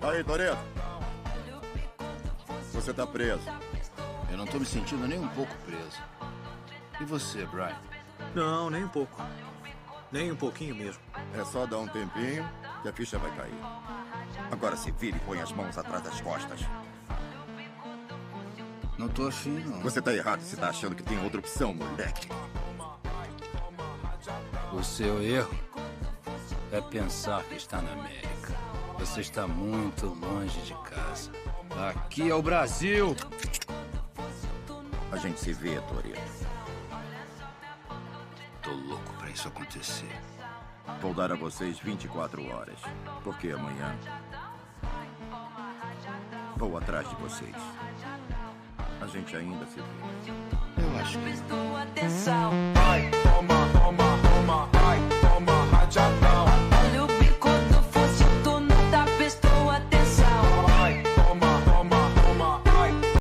Aí, Toretto. Você tá preso. Eu não tô me sentindo nem um pouco preso. E você, Brian? Não, nem um pouco. Nem um pouquinho mesmo. É só dar um tempinho que a ficha vai cair. Agora se vire e põe as mãos atrás das costas. Não tô afim, não. Você tá errado se tá achando que tem outra opção, moleque. O seu erro é pensar que está na América. Você está muito longe de casa. Aqui é o Brasil! A gente se vê, Toretto. Tô louco pra isso acontecer. Vou dar a vocês 24 horas. Porque amanhã vou atrás de vocês. A gente ainda se vê. Eu acho que... Ai, toma, toma, toma, ai, toma, rajada.